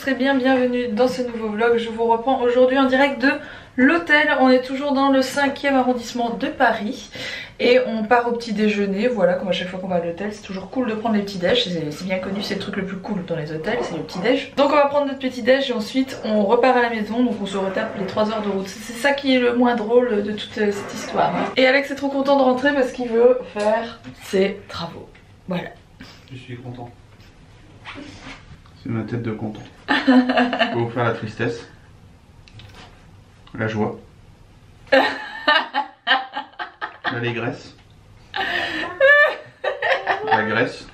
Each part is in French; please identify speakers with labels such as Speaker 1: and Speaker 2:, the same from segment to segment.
Speaker 1: serez bien bienvenue dans ce nouveau vlog. Je vous reprends aujourd'hui en direct de l'hôtel. On est toujours dans le 5e arrondissement de Paris et on part au petit déjeuner. Voilà, comme à chaque fois qu'on va à l'hôtel, c'est toujours cool de prendre les petits déj. C'est bien connu, c'est le truc le plus cool dans les hôtels, c'est le petit déj. Donc on va prendre notre petit déj et ensuite on repart à la maison. Donc on se retape les 3 heures de route. C'est ça qui est le moins drôle de toute cette histoire. Et Alex est trop content de rentrer parce qu'il veut faire ses travaux. Voilà.
Speaker 2: Je suis content. C'est ma tête de content. Je peux vous faire la tristesse, la joie, l'allégresse, la graisse.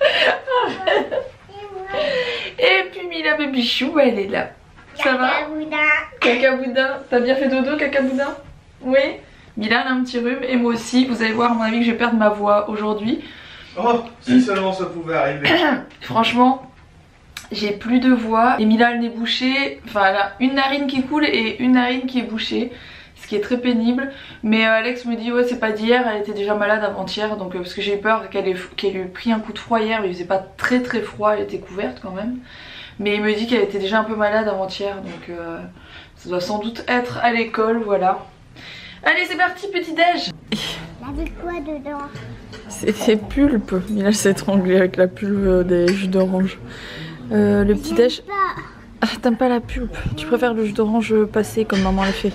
Speaker 1: Et puis Mila Babychou, elle est là. Ça va? Caca boudin. T'as bien fait dodo, caca boudin? Oui. Mila elle a un petit rhume et moi aussi. Vous allez voir à mon avis que je vais perdre ma voix aujourd'hui.
Speaker 2: Oh, si seulement ça pouvait arriver.
Speaker 1: Franchement, j'ai plus de voix. Et Mila, elle est bouchée. Enfin, elle a une narine qui coule et une narine qui est bouchée. Ce qui est très pénible. Mais Alex me dit, ouais, c'est pas d'hier. Elle était déjà malade avant-hier. Donc, parce que j'ai eu peur qu'elle ait pris un coup de froid hier. Mais il faisait pas très froid. Elle était couverte quand même. Mais il me dit qu'elle était déjà un peu malade avant-hier. Donc, ça doit sans doute être à l'école. Voilà. Allez, c'est parti, petit déj.
Speaker 3: Avec quoi dedans?
Speaker 1: C'est des pulpes. Mila s'est étranglée avec la pulpe des jus d'orange. Le petit déj. Ah, t'aimes pas la pulpe? Tu préfères le jus d'orange passé comme maman l'a fait?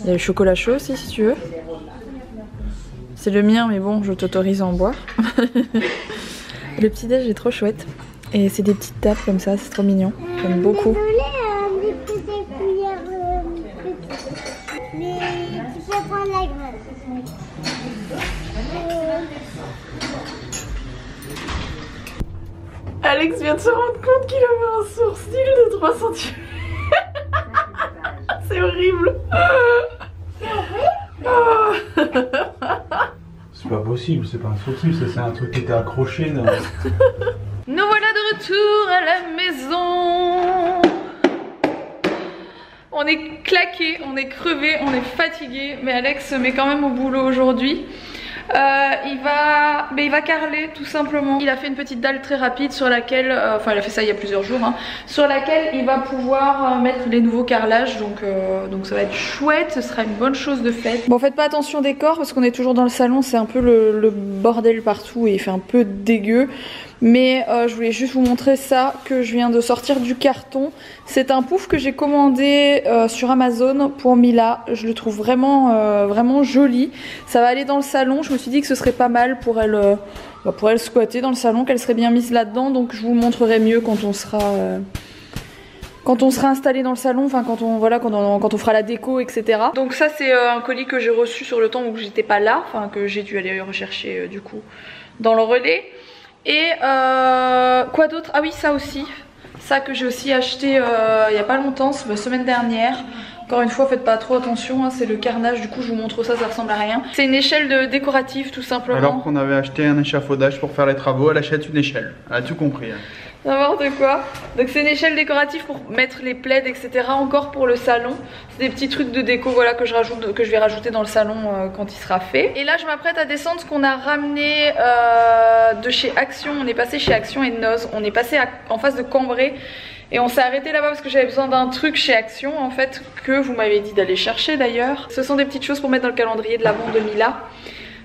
Speaker 1: Il y a le chocolat chaud aussi si tu veux. C'est le mien mais bon, je t'autorise à en boire. Le petit déj est trop chouette. Et c'est des petites tapes comme ça, c'est trop mignon. J'aime beaucoup.
Speaker 3: Désolée, des petites cuillères mais tu peux prendre la graisse.
Speaker 1: Alex vient de se rendre compte qu'il avait un sourcil de 3 cm. C'est horrible.
Speaker 2: C'est pas possible, c'est pas un sourcil, c'est un truc qui était accroché là.
Speaker 1: Nous voilà de retour à la maison. On est claqué, on est crevé, on est fatigué. Mais Alex se met quand même au boulot aujourd'hui. Il va carreler tout simplement. Il a fait une petite dalle très rapide sur laquelle, enfin il a fait ça il y a plusieurs jours, hein, sur laquelle il va pouvoir mettre les nouveaux carrelages. Donc ça va être chouette, ce sera une bonne chose de faite. Bon, faites pas attention au décor parce qu'on est toujours dans le salon, c'est un peu le bordel partout et il fait un peu dégueu. Mais je voulais juste vous montrer ça que je viens de sortir du carton. C'est un pouf que j'ai commandé sur Amazon pour Mila. Je le trouve vraiment joli. Ça va aller dans le salon. Je me suis dit que ce serait pas mal pour elle squatter dans le salon, qu'elle serait bien mise là-dedans. Donc je vous le montrerai mieux quand on sera installé dans le salon, enfin quand on fera la déco, etc. Donc ça c'est un colis que j'ai reçu sur le temps où j'étais pas là, enfin que j'ai dû aller rechercher du coup dans le relais. Et quoi d'autre? Ah oui, ça aussi. Ça que j'ai aussi acheté il y a pas longtemps, c'est la semaine dernière. Encore une fois, faites pas trop attention, hein, c'est le carnage, du coup je vous montre ça, ça ressemble à rien. C'est une échelle décorative tout simplement.
Speaker 2: Alors qu'on avait acheté un échafaudage pour faire les travaux, elle achète une échelle. Elle a tout compris. Hein.
Speaker 1: N'importe quoi. Donc c'est une échelle décorative pour mettre les plaids, etc. Encore pour le salon. C'est des petits trucs de déco, voilà, que je vais rajouter dans le salon quand il sera fait. Et là je m'apprête à descendre ce qu'on a ramené de chez Action. On est passé chez Action et Noz. On est passé en face de Cambrai. Et on s'est arrêté là-bas parce que j'avais besoin d'un truc chez Action en fait, que vous m'avez dit d'aller chercher d'ailleurs. Ce sont des petites choses pour mettre dans le calendrier de l'avant de Mila.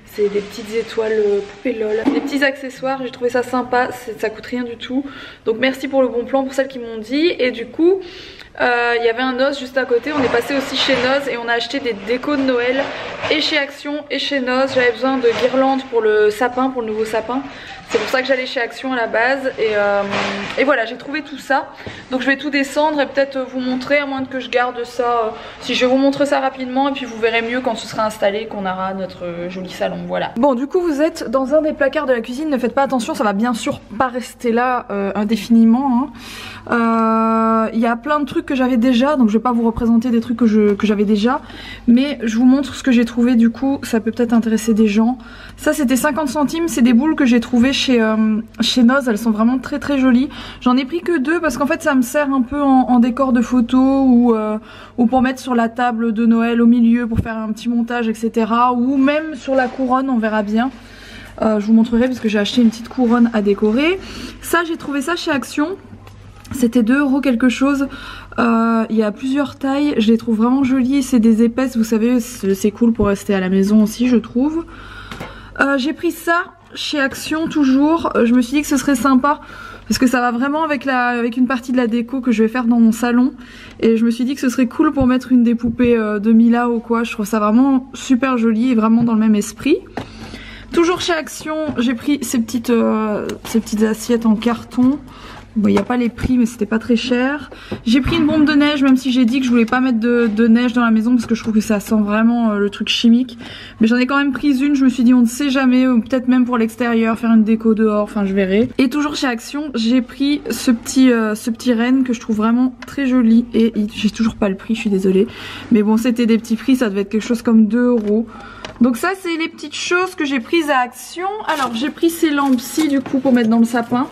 Speaker 1: C'est des petites étoiles poupée lol, des petits accessoires, j'ai trouvé ça sympa, ça coûte rien du tout. Donc merci pour le bon plan pour celles qui m'ont dit. Et du coup il y avait un Noz juste à côté, on est passé aussi chez Noz et on a acheté des décos de Noël et chez Action et chez Noz. J'avais besoin de guirlandes pour le sapin, pour le nouveau sapin. C'est pour ça que j'allais chez Action à la base. Et voilà, j'ai trouvé tout ça. Donc je vais tout descendre et peut-être vous montrer, à moins que je garde ça. Si je vais vous montrer ça rapidement et puis vous verrez mieux quand ce sera installé, qu'on aura notre joli salon. Voilà. Bon, du coup vous êtes dans un des placards de la cuisine. Ne faites pas attention, ça va bien sûr pas rester là indéfiniment. Hein. Y a plein de trucs que j'avais déjà, donc je vais pas vous représenter des trucs que j'avais déjà. Mais je vous montre ce que j'ai trouvé, du coup ça peut peut-être intéresser des gens. Ça c'était 50 centimes, c'est des boules que j'ai trouvées chez Noz, elles sont vraiment très jolies. J'en ai pris que 2 parce qu'en fait ça me sert un peu en décor de photos ou pour mettre sur la table de Noël au milieu pour faire un petit montage, etc. Ou même sur la couronne, on verra bien. Je vous montrerai parce que j'ai acheté une petite couronne à décorer. Ça j'ai trouvé ça chez Action. C'était 2 € quelque chose. Il y a plusieurs tailles, je les trouve vraiment jolies, c'est des épaisses, vous savez, c'est cool pour rester à la maison aussi je trouve. J'ai pris ça chez Action toujours, je me suis dit que ce serait sympa parce que ça va vraiment avec une partie de la déco que je vais faire dans mon salon, et je me suis dit que ce serait cool pour mettre une des poupées de Mila ou quoi. Je trouve ça vraiment super joli et vraiment dans le même esprit. Toujours chez Action, j'ai pris ces petites assiettes en carton. Bon, il n'y a pas les prix mais c'était pas très cher. J'ai pris une bombe de neige, même si j'ai dit que je voulais pas mettre de neige dans la maison parce que je trouve que ça sent vraiment le truc chimique. Mais j'en ai quand même pris une, je me suis dit on ne sait jamais, peut-être même pour l'extérieur, faire une déco dehors, enfin je verrai. Et toujours chez Action, j'ai pris ce petit renne que je trouve vraiment très joli, et j'ai toujours pas le prix, je suis désolée. Mais bon, c'était des petits prix, ça devait être quelque chose comme 2 €. Donc ça c'est les petites choses que j'ai prises à Action. Alors j'ai pris ces lampes-ci du coup pour mettre dans le sapin.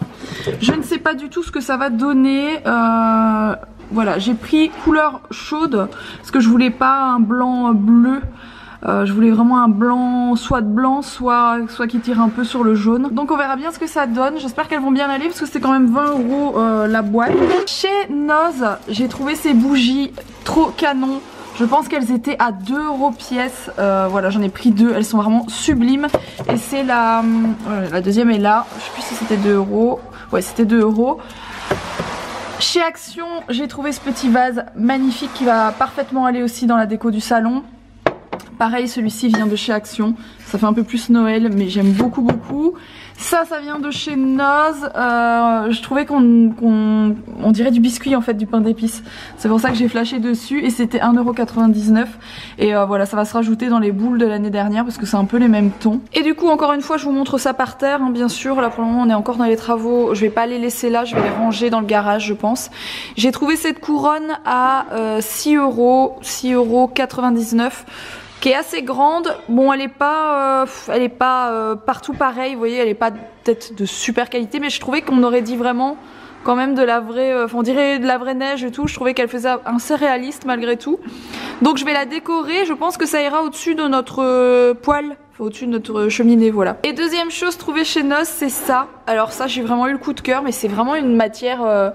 Speaker 1: Je ne sais pas du tout ce que ça va donner. Voilà, j'ai pris couleur chaude parce que je voulais pas un blanc bleu. Je voulais vraiment un blanc, soit qui tire un peu sur le jaune. Donc on verra bien ce que ça donne. J'espère qu'elles vont bien aller parce que c'est quand même 20 € la boîte. Chez Noz, j'ai trouvé ces bougies trop canon. Je pense qu'elles étaient à 2 € pièce. Voilà, j'en ai pris 2. Elles sont vraiment sublimes. Et c'est la deuxième est là. Je sais plus si c'était 2 €. Ouais, c'était 2 €. Chez Action, j'ai trouvé ce petit vase magnifique qui va parfaitement aller aussi dans la déco du salon. Pareil, celui-ci vient de chez Action. Ça fait un peu plus Noël, mais j'aime beaucoup. Ça vient de chez Noz. Je trouvais qu'on dirait du biscuit en fait, du pain d'épices. C'est pour ça que j'ai flashé dessus et c'était 1,99 €. Et voilà, ça va se rajouter dans les boules de l'année dernière parce que c'est un peu les mêmes tons. Et du coup, encore une fois, je vous montre ça par terre, hein, bien sûr. Là pour le moment, on est encore dans les travaux. Je vais pas les laisser là, je vais les ranger dans le garage, je pense. J'ai trouvé cette couronne à 6 €, 6,99 €. Qui est assez grande. Bon, elle est pas partout pareil, vous voyez, elle est pas peut-être de super qualité, mais je trouvais qu'on aurait dit vraiment quand même de la vraie, on dirait de la vraie neige et tout. Je trouvais qu'elle faisait assez réaliste malgré tout. Donc je vais la décorer, je pense que ça ira au-dessus de notre poêle, au-dessus de notre cheminée, voilà. Et deuxième chose trouvée chez Noz, c'est ça. Alors ça, j'ai vraiment eu le coup de cœur, mais c'est vraiment une matière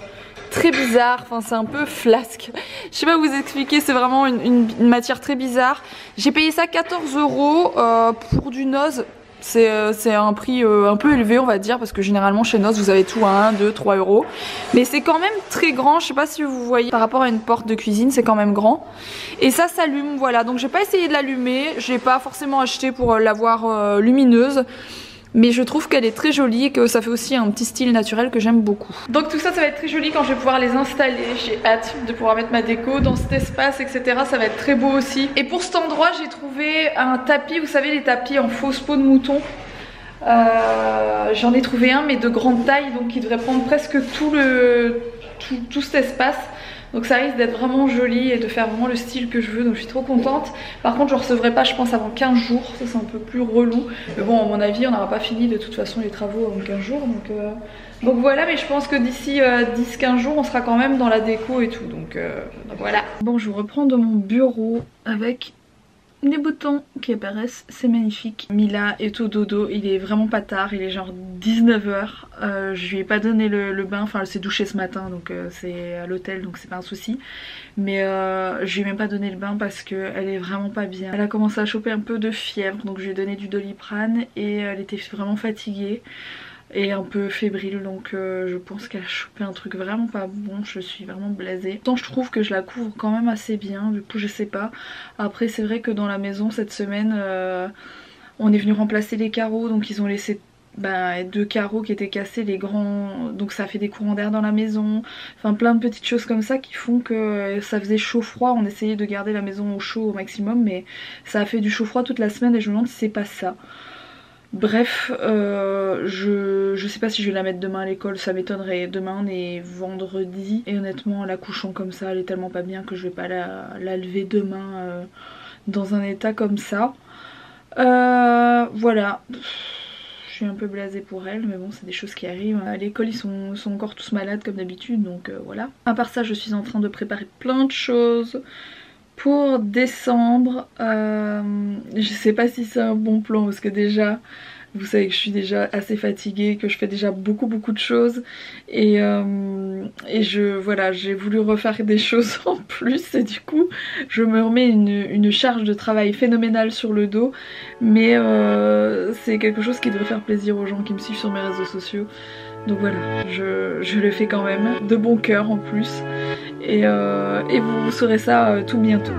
Speaker 1: très bizarre, enfin c'est un peu flasque. Je sais pas vous expliquer, c'est vraiment une matière très bizarre. J'ai payé ça 14 € pour du Noz. C'est un prix un peu élevé on va dire, parce que généralement chez Noz vous avez tout à 1, 2, 3 €. Mais c'est quand même très grand, je sais pas si vous voyez, par rapport à une porte de cuisine c'est quand même grand. Et ça s'allume, voilà, donc j'ai pas essayé de l'allumer, j'ai pas forcément acheté pour l'avoir lumineuse. Mais je trouve qu'elle est très jolie et que ça fait aussi un petit style naturel que j'aime beaucoup. Donc tout ça, ça va être très joli quand je vais pouvoir les installer. J'ai hâte de pouvoir mettre ma déco dans cet espace, etc. Ça va être très beau aussi. Et pour cet endroit, j'ai trouvé un tapis, vous savez les tapis en fausse peau de mouton. J'en ai trouvé un mais de grande taille, donc qui devrait prendre presque tout cet espace. Donc ça risque d'être vraiment joli et de faire vraiment le style que je veux, donc je suis trop contente. Par contre je ne recevrai pas je pense avant 15 jours, ça c'est un peu plus relou. Mais bon à mon avis on n'aura pas fini de toute façon les travaux avant 15 jours. Donc voilà, mais je pense que d'ici 10-15 jours on sera quand même dans la déco et tout. Donc voilà. Bon, je vous reprends de mon bureau avec des boutons qui apparaissent, c'est magnifique. Mila est au dodo, il est vraiment pas tard, il est genre 19 h. Je lui ai pas donné le bain, enfin elle s'est douchée ce matin donc c'est à l'hôtel donc c'est pas un souci. Mais je lui ai même pas donné le bain parce qu'elle est vraiment pas bien. Elle a commencé à choper un peu de fièvre, donc je lui ai donné du Doliprane et elle était vraiment fatiguée et un peu fébrile, donc je pense qu'elle a chopé un truc vraiment pas bon. Je suis vraiment blasée. Pourtant je trouve que je la couvre quand même assez bien, du coup je sais pas. Après c'est vrai que dans la maison cette semaine on est venu remplacer les carreaux, donc ils ont laissé 2 carreaux qui étaient cassés, les grands, donc ça fait des courants d'air dans la maison, enfin plein de petites choses comme ça qui font que ça faisait chaud froid. On essayait de garder la maison au chaud au maximum, mais ça a fait du chaud froid toute la semaine et je me demande si c'est pas ça. Bref, je sais pas si je vais la mettre demain à l'école, ça m'étonnerait. Demain on est vendredi et honnêtement en la couchant comme ça elle est tellement pas bien que je vais pas la lever demain dans un état comme ça. Voilà, je suis un peu blasée pour elle, mais bon c'est des choses qui arrivent. À l'école ils sont encore tous malades comme d'habitude, donc voilà. À part ça je suis en train de préparer plein de choses pour décembre. Je sais pas si c'est un bon plan parce que déjà Vous savez que je suis déjà assez fatiguée, que je fais déjà beaucoup de choses et voilà, j'ai voulu refaire des choses en plus et du coup je me remets une charge de travail phénoménale sur le dos, mais c'est quelque chose qui doit faire plaisir aux gens qui me suivent sur mes réseaux sociaux. Donc voilà, je le fais quand même, de bon cœur en plus, et vous saurez ça tout bientôt.